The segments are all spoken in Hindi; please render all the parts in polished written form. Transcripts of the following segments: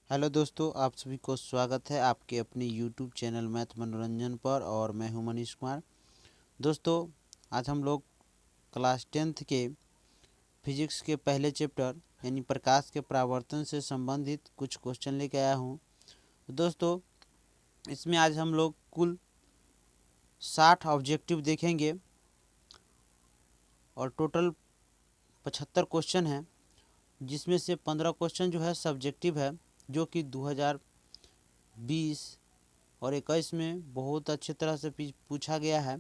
हेलो दोस्तों, आप सभी को स्वागत है आपके अपने यूट्यूब चैनल मैथ मनोरंजन पर। और मैं हूं मनीष कुमार। दोस्तों, आज हम लोग क्लास 10th के फिजिक्स के पहले चैप्टर यानी प्रकाश के परावर्तन से संबंधित कुछ क्वेश्चन लेके आया हूं। दोस्तों, इसमें आज हम लोग कुल 60 ऑब्जेक्टिव देखेंगे और टोटल 75 क्वेश्चन हैं, जिसमें से 15 क्वेश्चन जो है सब्जेक्टिव है, जो कि 2020 और 21 में बहुत अच्छी तरह से पूछा गया है।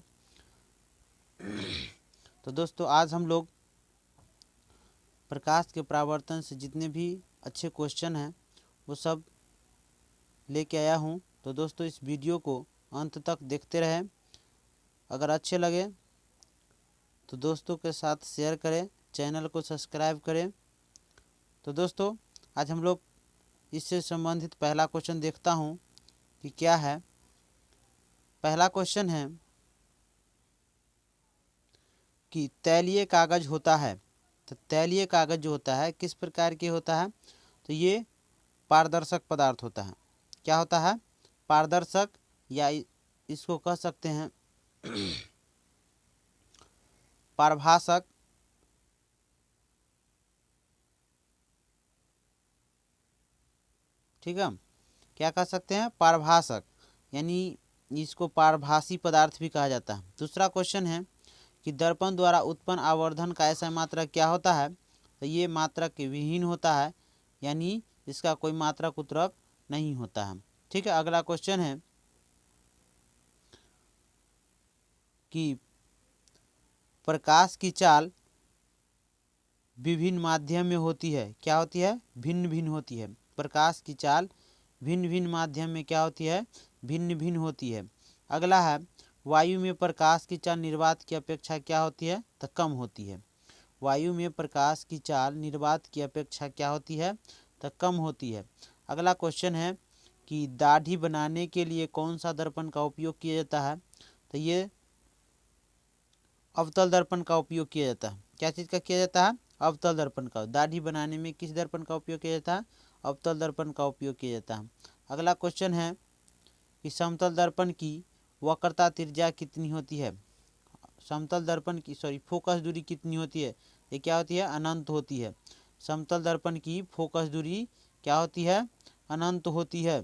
तो दोस्तों, आज हम लोग प्रकाश के परावर्तन से जितने भी अच्छे क्वेश्चन हैं वो सब लेके आया हूँ। तो दोस्तों, इस वीडियो को अंत तक देखते रहें। अगर अच्छे लगे तो दोस्तों के साथ शेयर करें, चैनल को सब्सक्राइब करें। तो दोस्तों, आज हम लोग इससे संबंधित पहला क्वेश्चन देखता हूँ कि क्या है। पहला क्वेश्चन है कि तैलीय कागज होता है। तो तैलीय कागज जो होता है किस प्रकार के होता है? तो ये पारदर्शक पदार्थ होता है। क्या होता है? पारदर्शक, या इसको कह सकते हैं पारभासक। ठीक है, क्या कह सकते हैं? पारभासक, यानी इसको पारभासी पदार्थ भी कहा जाता है। दूसरा क्वेश्चन है कि दर्पण द्वारा उत्पन्न आवर्धन का ऐसा मात्रक क्या होता है? तो ये मात्रक विहीन होता है, यानी इसका कोई मात्रक उत्तरक नहीं होता है। ठीक है, अगला क्वेश्चन है कि प्रकाश की चाल विभिन्न माध्यम में होती है। क्या होती है? भिन्न भिन्न होती है। प्रकाश की चाल भिन्न भिन्न माध्यम में क्या होती है? भिन्न भिन्न होती है। अगला है वायु में प्रकाश की चाल निर्वात की अपेक्षा क्या होती है? तो कम होती है। वायु में प्रकाश की चाल निर्वात की अपेक्षा क्या होती है? तो कम होती है। अगला क्वेश्चन है कि दाढ़ी बनाने के लिए कौन सा दर्पण का उपयोग किया जाता है? तो ये अवतल दर्पण का उपयोग किया जाता है। क्या चीज़ का किया जाता है? अवतल दर्पण का। दाढ़ी बनाने में किस दर्पण का उपयोग किया जाता है? अवतल दर्पण का उपयोग किया जाता है। अगला क्वेश्चन है कि समतल दर्पण की वक्रता त्रिज्या कितनी होती है? समतल दर्पण की फोकस दूरी कितनी होती है? ये क्या होती है? अनंत होती है। समतल दर्पण की फोकस दूरी क्या होती है? अनंत होती है।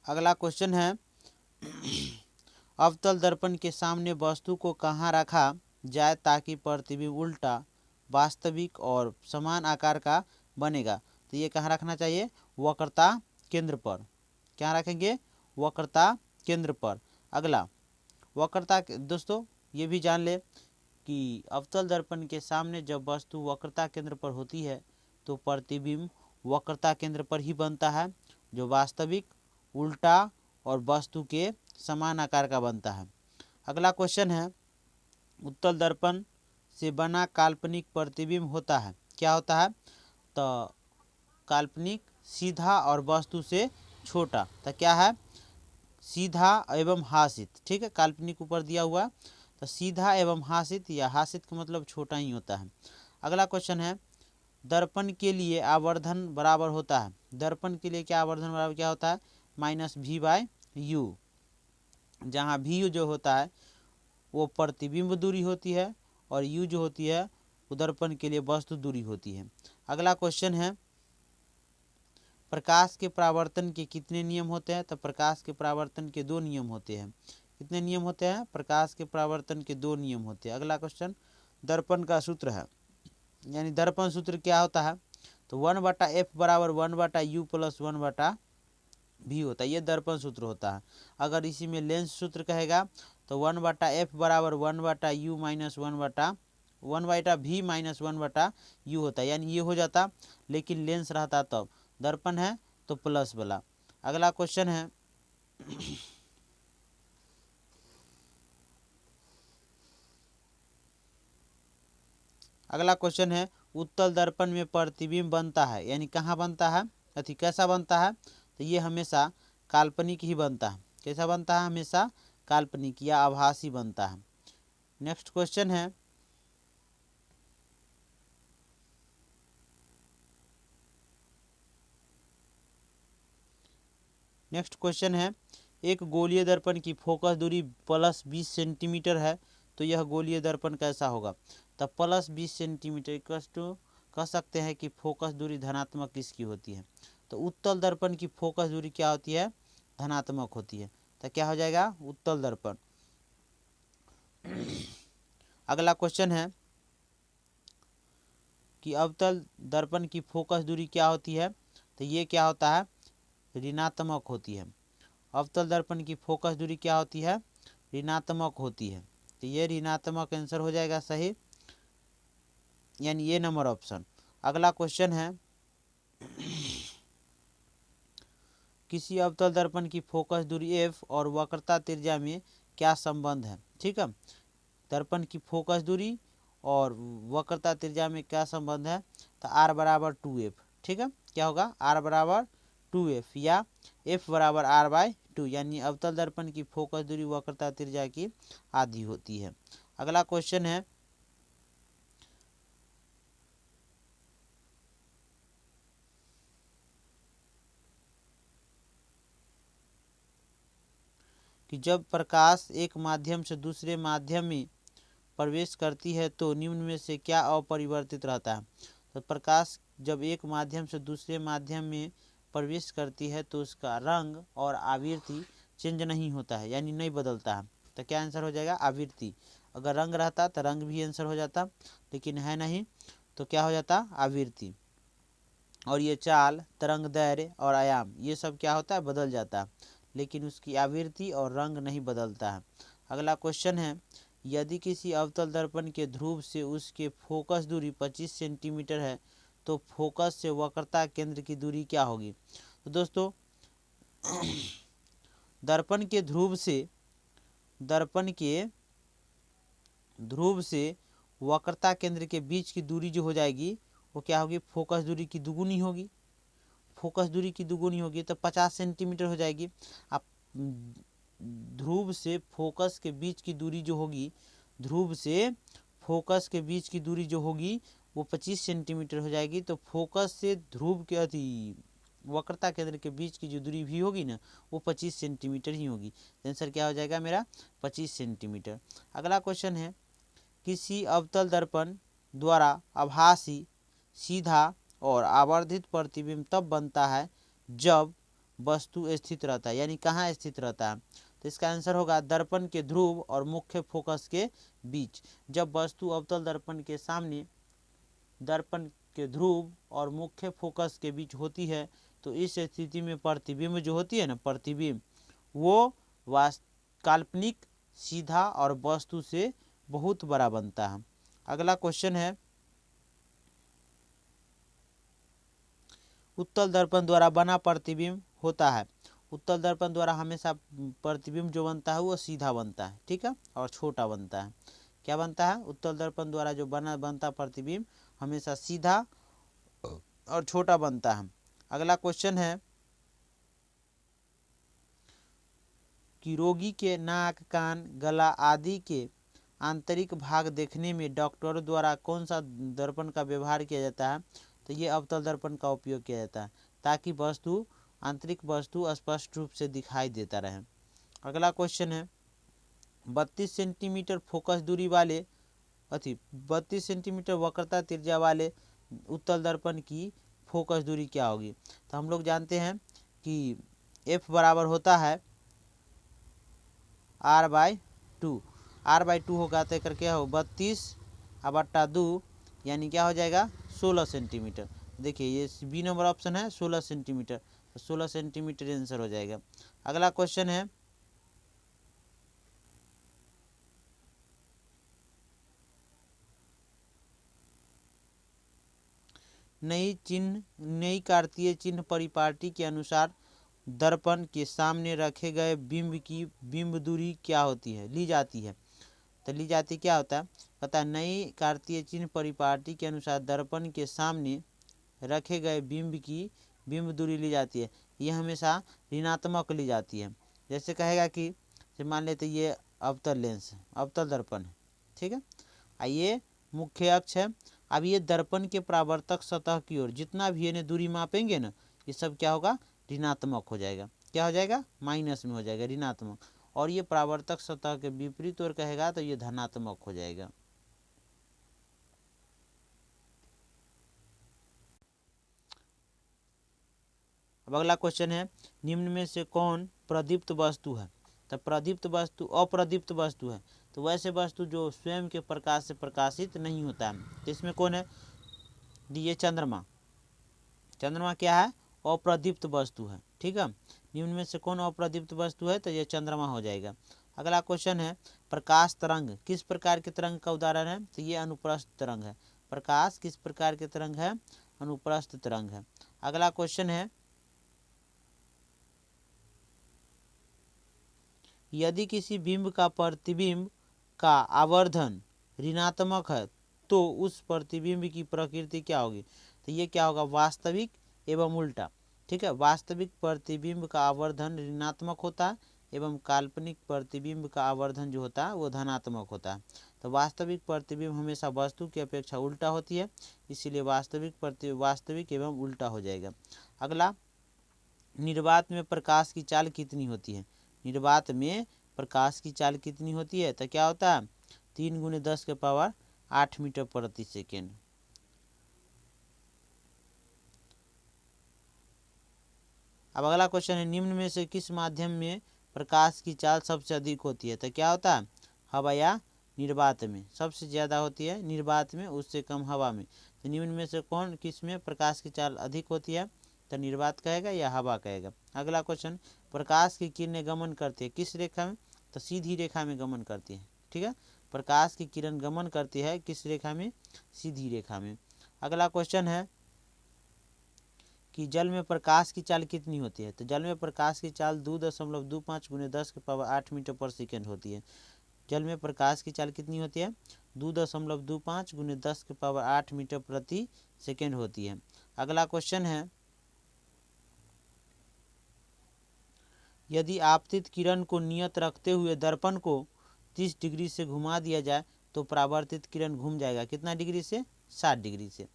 अगला क्वेश्चन है अवतल दर्पण के सामने वस्तु को कहाँ रखा जाए ताकि प्रतिबिंब उल्टा, वास्तविक और समान आकार का बनेगा? तो ये कहाँ रखना चाहिए? वक्रता केंद्र पर। क्या रखेंगे? वक्रता केंद्र पर। अगला वक्रता, दोस्तों ये भी जान ले कि अवतल दर्पण के सामने जब वस्तु वक्रता केंद्र पर होती है तो प्रतिबिंब वक्रता केंद्र पर ही बनता है, जो वास्तविक, उल्टा और वस्तु के समान आकार का बनता है। अगला क्वेश्चन है उत्तल दर्पण से बना काल्पनिक प्रतिबिंब होता है। क्या होता है? तो काल्पनिक सीधा और वस्तु से छोटा। तो क्या है? सीधा एवं हासित। ठीक है, काल्पनिक ऊपर दिया हुआ, तो सीधा एवं हासित, या हासित का मतलब छोटा ही होता है। अगला क्वेश्चन है दर्पण के लिए आवर्धन बराबर होता है। दर्पण के लिए क्या आवर्धन बराबर क्या होता है? -v/u, जहाँ भी जो होता है वो प्रतिबिंब दूरी होती है और u जो होती है वो दर्पण के लिए वस्तु दूरी होती है। अगला क्वेश्चन है प्रकाश के परावर्तन के कितने नियम होते हैं? तो प्रकाश के परावर्तन के 2 नियम होते हैं। कितने नियम होते हैं? प्रकाश के परावर्तन के 2 नियम होते हैं। अगला क्वेश्चन दर्पण का सूत्र है, यानी दर्पण सूत्र क्या होता है? तो 1/f बराबर 1/u प्लस 1/v होता है। ये दर्पण सूत्र होता है। अगर इसी में लेंस सूत्र कहेगा तो 1/f बराबर 1/u minus 1/v minus 1/u होता है, यानी ये हो जाता, लेकिन लेंस रहता तब। दर्पण है तो प्लस वाला। अगला क्वेश्चन है अगला क्वेश्चन है उत्तल दर्पण में प्रतिबिंब बनता है, यानी कहाँ बनता है? कैसा बनता है? तो ये हमेशा काल्पनिक ही बनता है। कैसा बनता है? हमेशा काल्पनिक या आभासी बनता है। नेक्स्ट क्वेश्चन है नेक्स्ट क्वेश्चन है, एक गोलीय दर्पण की फोकस दूरी प्लस 20 सेंटीमीटर है, तो यह गोलीय दर्पण कैसा होगा। तो प्लस 20 सेंटीमीटर इक्वल टू कह सकते हैं कि फोकस दूरी धनात्मक किसकी होती है। तो उत्तल दर्पण की फोकस दूरी क्या होती है, धनात्मक होती है। तो क्या हो जाएगा, उत्तल दर्पण। अगला क्वेश्चन है कि अवतल दर्पण की फोकस दूरी क्या होती है। तो ये क्या होता है, ऋणात्मक होती है। अवतल दर्पण की फोकस दूरी क्या होती है, ऋणात्मक होती है। तो ये ऋणात्मक आंसर हो जाएगा सही, यानी ये नंबर ऑप्शन। अगला क्वेश्चन है, किसी अवतल दर्पण की फोकस दूरी f और वक्रता त्रिज्या में क्या संबंध है। ठीक है, दर्पण की फोकस दूरी और वक्रता त्रिज्या में क्या संबंध है। तो r बराबर 2f। ठीक है, क्या होगा, r बराबर 2f या f बराबर r/2, यानी अवतल दर्पण की फोकस दूरी वक्रता त्रिज्या की आधी होती है। अगला क्वेश्चन है, कि जब प्रकाश एक माध्यम से दूसरे माध्यम में प्रवेश करती है तो निम्न में से क्या अपरिवर्तित रहता है। तो प्रकाश जब एक माध्यम से दूसरे माध्यम में प्रवेश करती है तो उसका रंग और आवृत्ति चेंज नहीं होता है, यानी नहीं बदलता है। तो क्या आंसर हो जाएगा, आवृत्ति। अगर रंग रहता तो रंग भी आंसर हो जाता, लेकिन है नहीं, तो क्या हो जाता, आवृत्ति। और ये चाल, तरंग दैर्घ्य और आयाम ये सब क्या होता है, बदल जाता है, लेकिन उसकी आवृत्ति और रंग नहीं बदलता है। अगला क्वेश्चन है, यदि किसी अवतल दर्पण के ध्रुव से उसके फोकस दूरी 25 सेंटीमीटर है तो फोकस से वक्रता केंद्र की दूरी क्या होगी। तो दोस्तों दर्पण के ध्रुव से वक्रता केंद्र के बीच की दूरी जो हो जाएगी वो क्या होगी, फोकस दूरी की दुगुनी होगी। फोकस दूरी की दुगुनी होगी तो 50 सेंटीमीटर हो जाएगी। अब ध्रुव से फोकस के बीच की दूरी जो होगी, ध्रुव से फोकस के बीच की दूरी जो होगी वो 25 सेंटीमीटर हो जाएगी। तो फोकस से ध्रुव के वक्रता केंद्र के बीच की जो दूरी भी होगी ना वो 25 सेंटीमीटर ही होगी। आंसर क्या हो जाएगा मेरा, 25 सेंटीमीटर। अगला क्वेश्चन है, किसी अवतल दर्पण द्वारा आभासी सीधा और आवर्धित प्रतिबिंब तब बनता है जब वस्तु स्थित रहता है, यानी कहाँ स्थित रहता है। तो इसका आंसर होगा दर्पण के ध्रुव और मुख्य फोकस के बीच। जब वस्तु अवतल दर्पण के सामने दर्पण के ध्रुव और मुख्य फोकस के बीच होती है तो इस स्थिति में प्रतिबिंब जो होती है ना, प्रतिबिंब वो काल्पनिक, सीधा और वस्तु से बहुत बड़ा बनता है। अगला क्वेश्चन है, उत्तल दर्पण द्वारा बना प्रतिबिंब होता है। उत्तल दर्पण द्वारा हमेशा प्रतिबिंब जो बनता है वो सीधा बनता है, ठीक है, और छोटा बनता है। क्या बनता है, उत्तल दर्पण द्वारा जो बनता प्रतिबिंब हमेशा सीधा और छोटा बनता है। अगला क्वेश्चन है कि रोगी के नाक, कान, गला आदि के आंतरिक भाग देखने में डॉक्टरों द्वारा कौन सा दर्पण का व्यवहार किया जाता है। तो ये अवतल दर्पण का उपयोग किया जाता है ताकि आंतरिक वस्तु स्पष्ट रूप से दिखाई देता रहे। अगला क्वेश्चन है, 32 सेंटीमीटर फोकस दूरी वाले 32 सेंटीमीटर वक्रता त्रिज्या वाले उत्तल दर्पण की फोकस दूरी क्या होगी। तो हम लोग जानते हैं कि f बराबर होता है r/2। r/2 होगा तो करके हो 32/2, यानी क्या हो जाएगा 16 सेंटीमीटर। देखिए ये बी नंबर ऑप्शन है 16 सेंटीमीटर, तो 16 सेंटीमीटर आंसर हो जाएगा। अगला क्वेश्चन है, नई कार्तीय चिन्ह परिपाटी के अनुसार दर्पण के सामने रखे गए बिंब की बिंब दूरी क्या होती है, ली जाती है। तो ली जाती क्या होता है, पता है, नई कार्तीय चिन्ह परिपाटी के अनुसार दर्पण के सामने रखे गए बिंब की बिंब दूरी ली जाती है। यह हमेशा ऋणात्मक ली जाती है। जैसे कहेगा कि मान लेते ये अवतल लेंस है, अवतल दर्पण है, ठीक है, ये मुख्य अक्ष है। अब ये दर्पण के परावर्तक सतह की ओर जितना भी इन्हें दूरी मापेंगे ना, ये सब क्या होगा, ऋणात्मक हो जाएगा। क्या हो जाएगा, माइनस में हो जाएगा, ऋणात्मक। और ये परावर्तक सतह के विपरीत ओर कहेगा तो ये धनात्मक हो जाएगा। अब अगला क्वेश्चन है, निम्न में से कौन प्रदीप्त वस्तु है। तो प्रदीप्त वस्तु अप्रदीप्त वस्तु है, तो वैसे वस्तु जो स्वयं के प्रकाश से प्रकाशित नहीं होता है। तो इसमें कौन है, ये चंद्रमा। चंद्रमा क्या है, अप्रदीप्त वस्तु है। ठीक है, निम्न में से कौन अप्रदीप्त वस्तु है, तो ये चंद्रमा हो जाएगा। अगला क्वेश्चन है, प्रकाश तरंग किस प्रकार के तरंग का उदाहरण है, तो ये अनुप्रस्थ तरंग है। प्रकाश किस प्रकार के तरंग है, अनुप्रस्थ तरंग है। अगला क्वेश्चन है, यदि किसी बिंब का प्रतिबिंब का आवर्धन ऋणात्मक है तो उस प्रतिबिंब की प्रकृति क्या होगी। तो ये क्या होगा, वास्तविक एवं उल्टा। ठीक है, वास्तविक प्रतिबिंब का आवर्धन ऋणात्मक होता है एवं काल्पनिक प्रतिबिंब का आवर्धन जो होता है वो धनात्मक होता है। तो वास्तविक प्रतिबिंब हमेशा वस्तु की अपेक्षा उल्टा होती है, इसीलिए वास्तविक एवं उल्टा हो जाएगा। अगला, निर्वात में प्रकाश की चाल कितनी होती है। निर्वात में प्रकाश की चाल कितनी होती है, तो क्या होता है, 3 × 10⁸ मीटर प्रति सेकेंड। अब अगला क्वेश्चन है, निम्न में से किस माध्यम में प्रकाश की चाल सबसे अधिक होती है। तो क्या होता है, हवा या निर्वात में। सबसे ज़्यादा होती है निर्वात में, उससे कम हवा में। तो निम्न में से कौन किस में प्रकाश की चाल अधिक होती है, तो निर्वात कहेगा या हवा कहेगा। अगला क्वेश्चन, प्रकाश की किरणें गमन करती है किस रेखा में, तो सीधी रेखा में गमन करती है। ठीक है, प्रकाश की किरण गमन करती है किस रेखा में, सीधी रेखा में। अगला क्वेश्चन है कि जल में प्रकाश की चाल कितनी होती है। तो जल में प्रकाश की चाल 2.25 × 10⁸ मीटर पर सेकेंड होती है। जल में प्रकाश की चाल कितनी होती है, 2.25 × 10⁸ मीटर प्रति सेकेंड होती है। अगला क्वेश्चन है, यदि आपतित किरण को नियत रखते हुए दर्पण को 30 डिग्री से घुमा दिया जाए तो परावर्तित किरण घूम जाएगा कितना डिग्री से, 60 डिग्री से।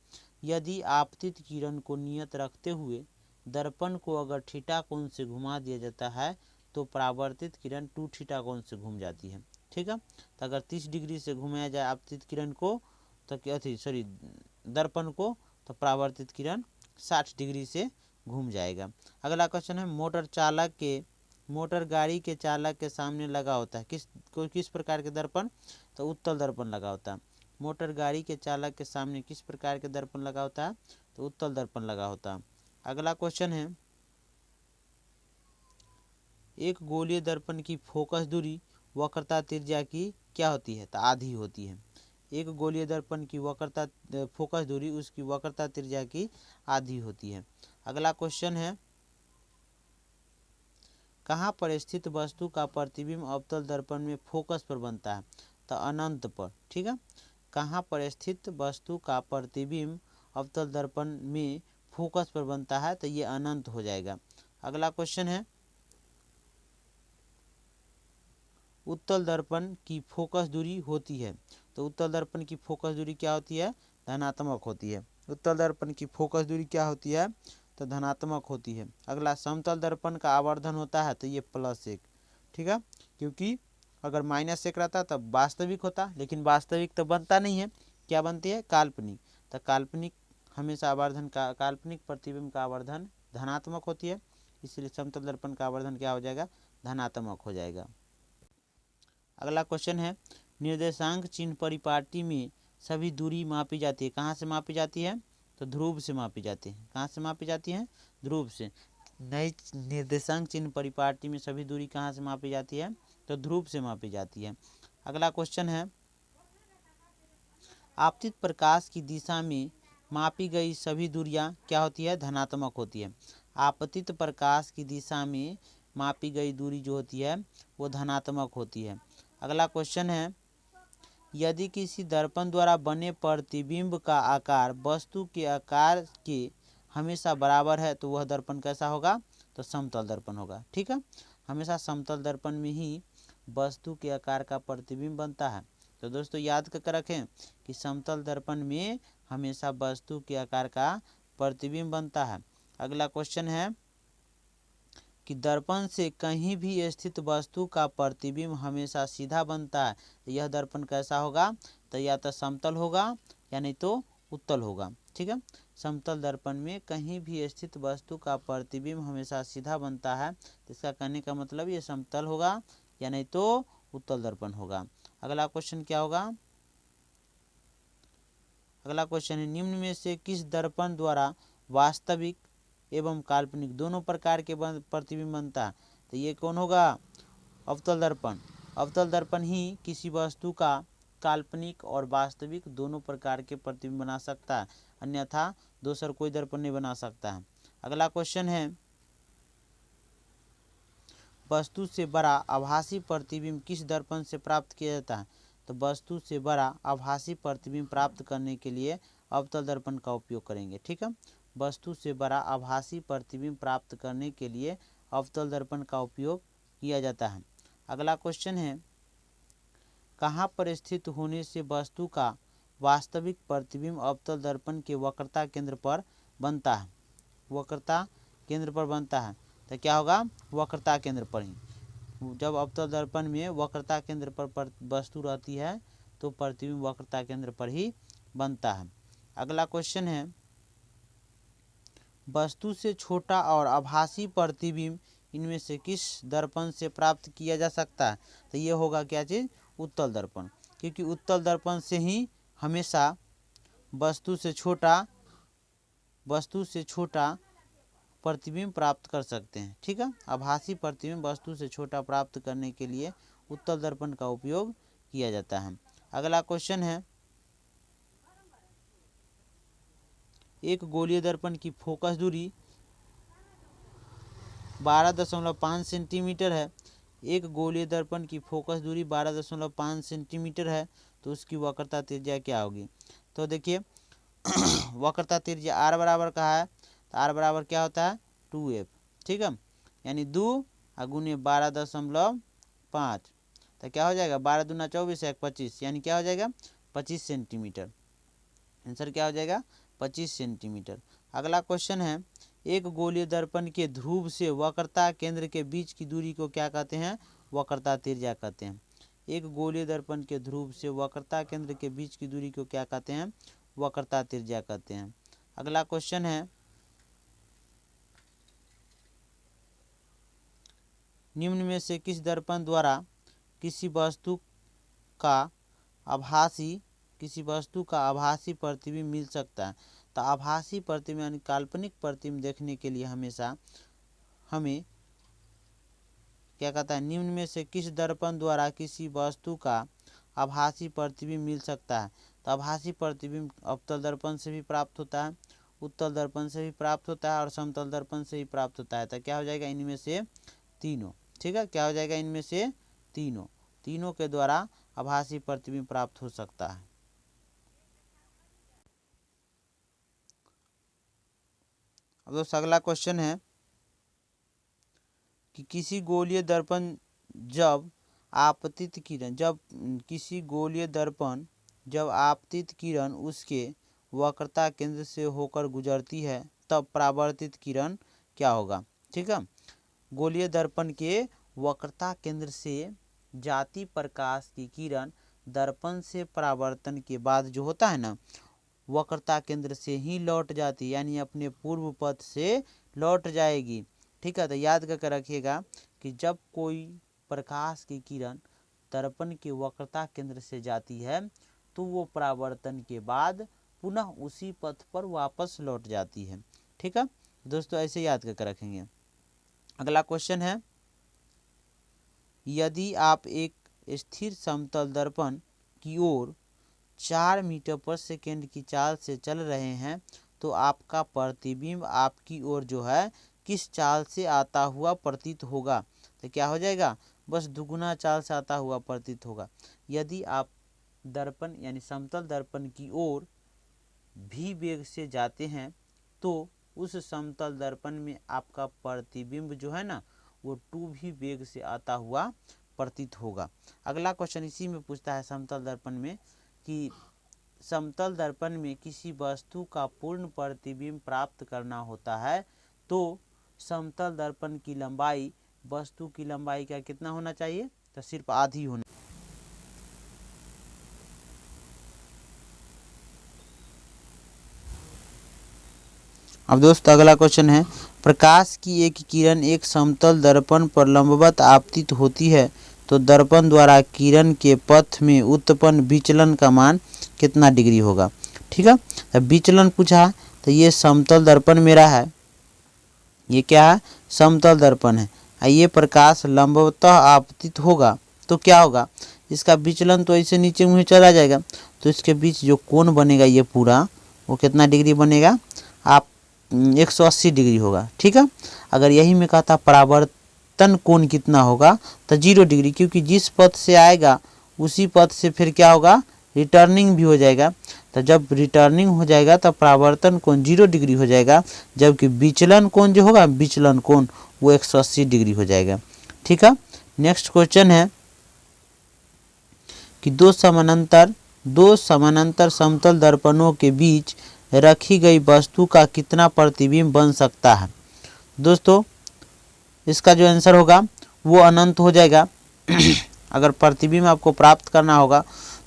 यदि आपतित किरण को नियत रखते हुए दर्पण को अगर थीटा कोण से घुमा दिया जाता है तो परावर्तित किरण 2 थीटा कोण से घूम जाती है। ठीक है, तो अगर 30 डिग्री से घुमाया जाए आपतित किरण को तो दर्पण को, तो परावर्तित किरण 60 डिग्री से घूम जाएगा। अगला क्वेश्चन है, मोटर गाड़ी के चालक के सामने लगा होता है किस प्रकार के दर्पण, तो उत्तल दर्पण लगा होता है। मोटर गाड़ी के चालक के सामने किस प्रकार के दर्पण लगा होता है, तो उत्तल दर्पण लगा होता है। अगला क्वेश्चन है, एक गोलीय दर्पण की फोकस दूरी वक्रता त्रिज्या की क्या होती है, तो आधी होती है। एक गोलीय दर्पण की वक्रता फोकस दूरी उसकी वक्रता त्रिज्या की आधी होती है। अगला क्वेश्चन है, कहाँ पर स्थित वस्तु का प्रतिबिंब अवतल दर्पण में फोकस पर बनता है, तो अनंत पर। ठीक है, कहाँ पर स्थित वस्तु का प्रतिबिंब अवतल दर्पण में फोकस पर बनता है, तो ये अनंत हो जाएगा। अगला क्वेश्चन है, उत्तल दर्पण की फोकस दूरी होती है, तो उत्तल दर्पण की फोकस दूरी क्या होती है, धनात्मक होती है। उत्तल दर्पण की फोकस दूरी क्या होती है, तो धनात्मक होती है। अगला, समतल दर्पण का आवर्धन होता है, तो ये +1। ठीक है, क्योंकि अगर -1 रहता तब वास्तविक होता, लेकिन वास्तविक तो बनता नहीं है, क्या बनती है, काल्पनिक। तो काल्पनिक हमेशा आवर्धन का, काल्पनिक प्रतिबिंब का आवर्धन धनात्मक होती है, इसलिए समतल दर्पण का आवर्धन क्या हो जाएगा, धनात्मक हो जाएगा। अगला क्वेश्चन है, निर्देशांक चिन्ह परिपाटी में सभी दूरी मापी जाती है, कहाँ से मापी जाती है, तो ध्रुव से मापी जाती है। कहाँ से मापी जाती है, ध्रुव से। नई निर्देशांक चिन्ह परिपाटी में सभी दूरी कहाँ से मापी जाती है, तो ध्रुव से मापी जाती है। अगला क्वेश्चन है, आपतित प्रकाश की दिशा में मापी गई सभी दूरियां क्या होती है, धनात्मक होती है। आपतित प्रकाश की दिशा में मापी गई दूरी जो होती है वो धनात्मक होती है। अगला क्वेश्चन है, यदि किसी दर्पण द्वारा बने प्रतिबिंब का आकार वस्तु के आकार के हमेशा बराबर है तो वह दर्पण कैसा होगा, तो समतल दर्पण होगा। ठीक है, हमेशा समतल दर्पण में ही वस्तु के आकार का प्रतिबिंब बनता है। तो दोस्तों याद करके रखें कि समतल दर्पण में हमेशा वस्तु के आकार का प्रतिबिंब बनता है। अगला क्वेश्चन है, कि दर्पण से कहीं भी स्थित वस्तु का प्रतिबिंब हमेशा सीधा बनता है। तो यह दर्पण कैसा होगा, तो या तो समतल होगा या नहीं तो उत्तल होगा। ठीक है, समतल दर्पण में कहीं भी स्थित वस्तु का प्रतिबिंब हमेशा सीधा बनता है। तो इसका कहने का मतलब ये समतल होगा या नहीं तो उत्तल दर्पण होगा। अगला क्वेश्चन क्या होगा, अगला क्वेश्चन है निम्न में से किस दर्पण द्वारा वास्तविक एवं काल्पनिक दोनों प्रकार के प्रतिबिंब बनता है। तो ये कौन होगा, अवतल दर्पण। अवतल दर्पण ही किसी वस्तु का काल्पनिक और वास्तविक दोनों प्रकार के प्रतिबिंब बना सकता है, अन्यथा दूसरा कोई दर्पण नहीं बना सकता है। अगला क्वेश्चन है वस्तु से बड़ा आभासी प्रतिबिंब किस दर्पण से प्राप्त किया जाता है। तो वस्तु से बड़ा आभासी प्रतिबिंब प्राप्त करने के लिए अवतल दर्पण का उपयोग करेंगे। ठीक है, वस्तु से बड़ा आभासी प्रतिबिंब प्राप्त करने के लिए अवतल दर्पण का उपयोग किया जाता है। अगला क्वेश्चन है कहाँ पर स्थित होने से वस्तु का वास्तविक प्रतिबिंब अवतल दर्पण के वक्रता केंद्र पर बनता है। वक्रता केंद्र पर बनता है, तो क्या होगा, वक्रता केंद्र पर ही। जब अवतल दर्पण में वक्रता केंद्र पर वस्तु रहती है तो प्रतिबिंब वक्रता केंद्र पर ही बनता है। अगला क्वेश्चन है वस्तु से छोटा और आभासी प्रतिबिंब इनमें से किस दर्पण से प्राप्त किया जा सकता है। तो ये होगा क्या चीज़, उत्तल दर्पण, क्योंकि उत्तल दर्पण से ही हमेशा वस्तु से छोटा प्रतिबिंब प्राप्त कर सकते हैं। ठीक है, आभासी प्रतिबिंब वस्तु से छोटा प्राप्त करने के लिए उत्तल दर्पण का उपयोग किया जाता है। अगला क्वेश्चन है एक गोलीय दर्पण की फोकस दूरी 12.5 सेंटीमीटर है। एक गोलीय दर्पण की फोकस दूरी 12.5 सेंटीमीटर है, तो उसकी वक्रता त्रिज्या क्या होगी। तो देखिए वक्रता त्रिज्या आर बराबर का है, तो आर बराबर क्या होता है 2f। ठीक है, यानी 2 गुने 12.5, तो क्या हो जाएगा 12 दूना 24 1 25, यानी क्या हो जाएगा 25 सेंटीमीटर। आंसर क्या हो जाएगा 25 सेंटीमीटर। अगला क्वेश्चन है एक गोलीय दर्पण के ध्रुव से वक्रता केंद्र के बीच की दूरी को क्या कहते हैं, वक्रता त्रिज्या कहते हैं। एक गोलीय दर्पण के ध्रुव से वक्रता केंद्र के बीच की दूरी को क्या कहते हैं, वक्रता त्रिज्या कहते हैं। अगला क्वेश्चन है निम्न में से किस दर्पण द्वारा किसी वस्तु का आभासी प्रतिबिंब मिल सकता है। तो आभासी प्रतिबिंब यानी काल्पनिक प्रतिबिंब देखने के लिए हमेशा हमें क्या कहता है, निम्न में से किस दर्पण द्वारा किसी वस्तु का आभासी प्रतिबिंब मिल सकता है। तो आभासी प्रतिबिंब अवतल दर्पण से भी प्राप्त होता है, उत्तल दर्पण से भी प्राप्त होता है और समतल दर्पण से भी प्राप्त होता है। तो क्या हो जाएगा इनमें से तीनों। ठीक है, क्या हो जाएगा इनमें से तीनों के द्वारा आभासी प्रतिबिंब प्राप्त हो सकता है। अब दोस्तों अगला क्वेश्चन है कि किसी गोलीय दर्पण जब आपतित किरण उसके वक्रता केंद्र से होकर गुजरती है तब परावर्तित किरण क्या होगा। ठीक है, गोलीय दर्पण के वक्रता केंद्र से जाती प्रकाश की किरण दर्पण से परावर्तन के बाद जो होता है ना, वक्रता केंद्र से ही लौट जाती, यानी अपने पूर्व पथ से लौट जाएगी। ठीक है, तो याद करके रखिएगा कि जब कोई प्रकाश की किरण दर्पण के वक्रता केंद्र से जाती है तो वो परावर्तन के बाद पुनः उसी पथ पर वापस लौट जाती है। ठीक है दोस्तों, ऐसे याद करके रखेंगे। अगला क्वेश्चन है यदि आप एक स्थिर समतल दर्पण की ओर 4 मीटर पर सेकेंड की चाल से चल रहे हैं तो आपका प्रतिबिंब आपकी ओर जो है किस चाल से आता हुआ प्रतीत होगा। तो क्या हो जाएगा, बस दुगुना चाल से आता हुआ प्रतीत होगा। यदि आप दर्पण यानी समतल दर्पण की ओर भी वेग से जाते हैं तो उस समतल दर्पण में आपका प्रतिबिंब जो है ना वो 2 भी वेग से आता हुआ प्रतीत होगा। अगला क्वेश्चन इसी में पूछता है समतल दर्पण में कि समतल दर्पण में किसी वस्तु का पूर्ण प्रतिबिंब प्राप्त करना होता है तो समतल दर्पण की लंबाई वस्तु की लंबाई का कितना होना चाहिए, तो सिर्फ आधी होना। अब दोस्त अगला क्वेश्चन है, प्रकाश की एक किरण एक समतल दर्पण पर लंबवत आपतित होती है तो दर्पण द्वारा किरण के पथ में उत्पन्न विचलन का मान कितना डिग्री होगा। ठीक है, तो विचलन पूछा, तो ये समतल दर्पण मेरा है, ये क्या है, समतल दर्पण है। ये प्रकाश लंबवतः आपतित होगा तो क्या होगा, इसका विचलन तो ऐसे नीचे मुँह चला जाएगा, तो इसके बीच जो कोण बनेगा ये पूरा वो कितना डिग्री बनेगा, आप 180 डिग्री होगा। ठीक है, अगर यही में कहता परावर्तन कोण कितना होगा तो 0 डिग्री, क्योंकि जिस पथ से आएगा उसी पथ से फिर क्या होगा, रिटर्निंग भी हो जाएगा। तो जब रिटर्निंग हो जाएगा तो परावर्तन कोण 0 डिग्री हो जाएगा, जबकि विचलन कोण जो होगा, विचलन कोण वो 180 डिग्री हो जाएगा। ठीक है, नेक्स्ट क्वेश्चन है कि दो समानांतर समतल दर्पणों के बीच रखी गई वस्तु का कितना प्रतिबिंब बन सकता है। दोस्तों इसका जो आंसर होगा वो अनंत हो जाएगा। अगर प्रतिबिंब आपको प्राप्त करना होगा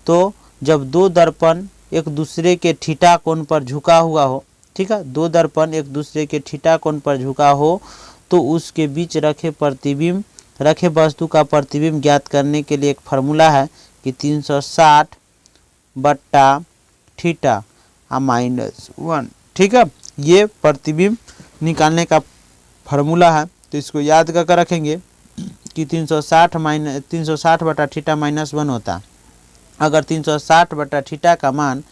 तो जब दो दर्पण एक दूसरे के थीटा कोण पर झुका हुआ हो, ठीक है, दो दर्पण एक दूसरे के थीटा कोण पर झुका हो तो उसके बीच रखे वस्तु का प्रतिबिंब ज्ञात करने के लिए एक फार्मूला है कि 360 बट्टा थीटा -1। ठीक है, ये प्रतिबिंब निकालने का फार्मूला है, तो इसको याद करके रखेंगे कि 360 बटा थीटा -1 होता। अगर 360 बटा थीटा का मान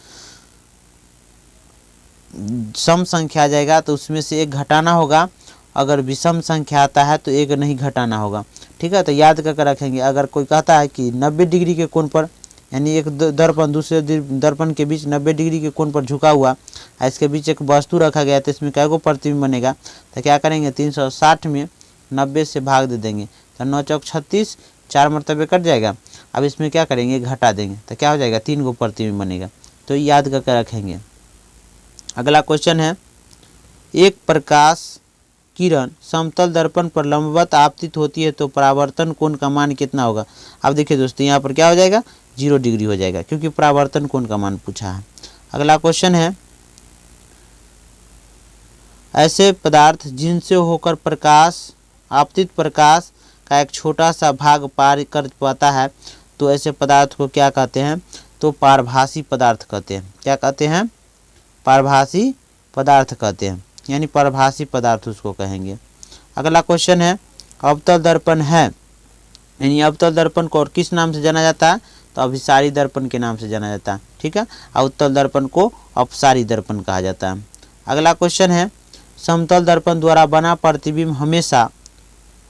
सम संख्या आ जाएगा तो उसमें से एक घटाना होगा, अगर विषम संख्या आता है तो एक नहीं घटाना होगा। ठीक है, तो याद करके रखेंगे। अगर कोई कहता है कि 90 डिग्री के कोण पर, यानी एक दर्पण दूसरे दर्पण के बीच 90 डिग्री के कोण पर झुका हुआ, इसके बीच एक वस्तु रखा गया तो इसमें कैगो प्रतिबिंब बनेगा, तो क्या करेंगे 360 में 90 से भाग दे देंगे, तो 9 चौक 36, 4 मरतबे कट जाएगा। अब इसमें क्या करेंगे, घटा देंगे, तो क्या हो जाएगा, 3 गो प्रतिबिंब बनेगा। तो याद करके रखेंगे। अगला क्वेश्चन है, एक प्रकाश किरण समतल दर्पण पर लंबवत आपतित होती है तो परावर्तन कोण का मान कितना होगा। अब देखिए दोस्तों यहाँ पर क्या हो जाएगा, 0 डिग्री हो जाएगा, क्योंकि परावर्तन कोण का मान पूछा है। अगला क्वेश्चन है, ऐसे पदार्थ जिनसे होकर आपतित प्रकाश का एक छोटा सा भाग पार कर पाता है तो ऐसे पदार्थ को क्या कहते हैं, तो पारभासी पदार्थ कहते हैं। क्या कहते हैं, पारभासी पदार्थ कहते हैं, यानी पारभासी पदार्थ उसको कहेंगे। अगला क्वेश्चन है, अवतल दर्पण है, यानी अवतल दर्पण को और किस नाम से जाना जाता है, तो अभिसारी दर्पण के नाम से जाना जाता है। ठीक है, उत्तल दर्पण को अपसारी दर्पण कहा जाता है। अगला क्वेश्चन है, समतल दर्पण द्वारा बना प्रतिबिंब हमेशा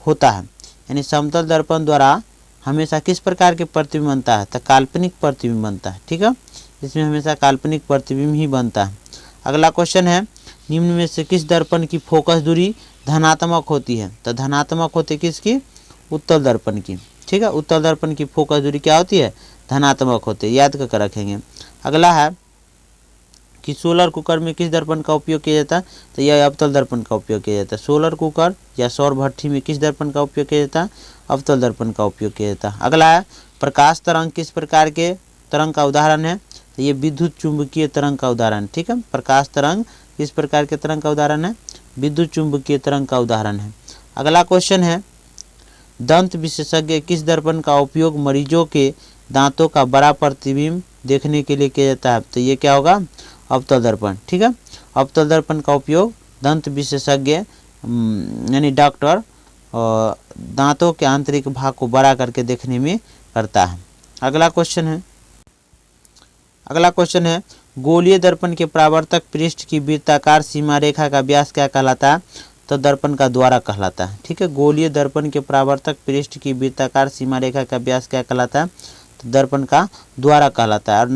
होता है, यानी समतल दर्पण द्वारा हमेशा किस प्रकार के प्रतिबिंब बनता है, तो काल्पनिक प्रतिबिंब बनता है। ठीक है, इसमें हमेशा काल्पनिक प्रतिबिंब ही बनता है। अगला क्वेश्चन है, निम्न में से किस दर्पण की फोकस दूरी धनात्मक होती है, तो धनात्मक होती है किसकी, उत्तल दर्पण की। ठीक है, उत्तल दर्पण की फोकस दूरी क्या होती है, धनात्मक होती है, याद करके रखेंगे। अगला है कि सोलर कुकर में किस दर्पण का उपयोग किया जाता है, तो यह अवतल दर्पण का उपयोग किया जाता है। सोलर कुकर या सौर भट्ठी में किस दर्पण का उपयोग किया जाता है, अवतल दर्पण का उपयोग किया जाता है। अगला है, प्रकाश तरंग किस प्रकार के तरंग का उदाहरण है, तो ये विद्युत चुंबकीय तरंग का उदाहरण। ठीक है, प्रकाश तरंग किस प्रकार के तरंग का उदाहरण है, विद्युत चुंबकीय तरंग का उदाहरण है। अगला क्वेश्चन है, दंत विशेषज्ञ किस दर्पण का उपयोग मरीजों के दांतों का बड़ा प्रतिबिंब देखने के लिए किया जाता है, तो ये क्या होगा, अवतल दर्पण। ठीक है, अवतल दर्पण का उपयोग दंत विशेषज्ञ यानी डॉक्टर दांतों के आंतरिक भाग को बड़ा करके देखने में करता है। अगला क्वेश्चन है, गोलीय दर्पण के परावर्तक पृष्ठ की वृत्ताकार सीमा रेखा का व्यास क्या कहलाता है, तो दर्पण का द्वारा कहलाता है। ठीक है, गोलीय दर्पण के परावर्तक पृष्ठ की वृत्ताकार सीमा रेखा का व्यास क्या कहलाता है, तो दर्पण का द्वारा कहलाता है। और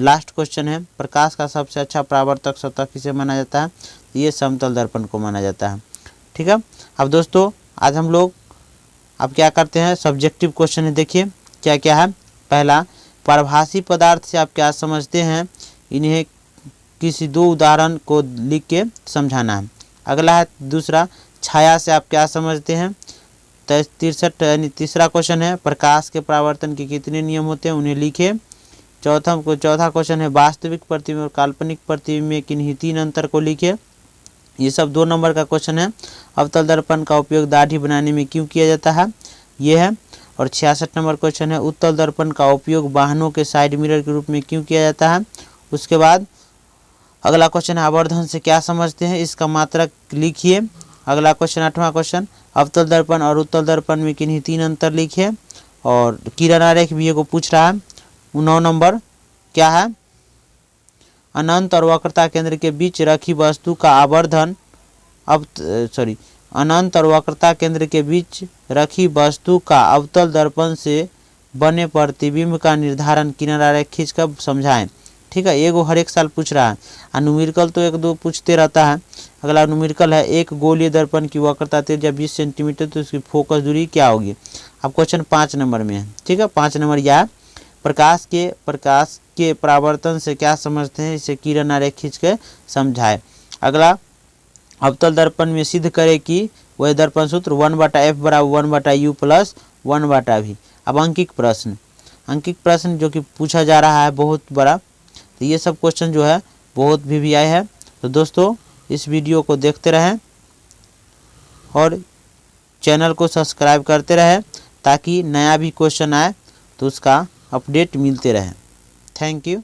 लास्ट क्वेश्चन है, प्रकाश का सबसे अच्छा परावर्तक सतह किसे माना जाता है, ये समतल दर्पण को माना जाता है। ठीक है, अब दोस्तों आज हम लोग अब क्या करते हैं, सब्जेक्टिव क्वेश्चन है, देखिए क्या क्या है। पहला, पारभासी पदार्थ से आप क्या समझते हैं, इन्हें किसी 2 उदाहरण को लिख के समझाना है। अगला है दूसरा, छाया से आप क्या समझते हैं। 63 यानी तीसरा क्वेश्चन है प्रकाश के परावर्तन के कितने नियम होते हैं, उन्हें लिखे। चौथा क्वेश्चन है वास्तविक प्रतिबिंब और काल्पनिक प्रतिबिंब में किन्हीं 3 अंतर को लिखे। ये सब 2 नंबर का क्वेश्चन है। अवतल दर्पण का उपयोग दाढ़ी बनाने में क्यों किया जाता है, ये है। और 66 नंबर क्वेश्चन है उत्तल दर्पण का उपयोग वाहनों के साइड मिरर के रूप में क्यों किया जाता है। उसके बाद अगला क्वेश्चन है आवर्धन से क्या समझते हैं, इसका मात्रक लिखिए। अगला क्वेश्चन 8वां क्वेश्चन अवतल दर्पण और उत्तल दर्पण में किन्हीं 3 अंतर लिखिए। और किरण आरेख भी को पूछ रहा है। 9 नंबर क्या है, अनंत और वक्रता केंद्र के बीच रखी वस्तु का आवर्धन अनंत और वक्रता केंद्र के बीच रखी वस्तु का अवतल दर्पण से बने प्रतिबिंब का निर्धारण किरण आरेख खींचकर समझाएं। ठीक है, एगो हर एक साल पूछ रहा है। और न्यूमेरिकल तो 1-2 पूछते रहता है। अगला न्यूमेरिकल है एक गोलीय दर्पण की वक्रता त्रिज्या 20 सेंटीमीटर तो उसकी फोकस दूरी क्या होगी। अब क्वेश्चन 5 नंबर में है। ठीक है, 5 नंबर यह है प्रकाश के परावर्तन से क्या समझते हैं, इसे किरण आरेख खींच के समझाए। अगला अवतल दर्पण में सिद्ध करे कि वह दर्पण सूत्र 1/f बराबर 1/u प्लस 1/v। अब अंकिक प्रश्न जो कि पूछा जा रहा है बहुत बड़ा, तो ये सब क्वेश्चन जो है बहुत भी आए हैं। तो दोस्तों इस वीडियो को देखते रहें और चैनल को सब्सक्राइब करते रहें ताकि नया भी क्वेश्चन आए तो उसका अपडेट मिलते रहे। Thank you.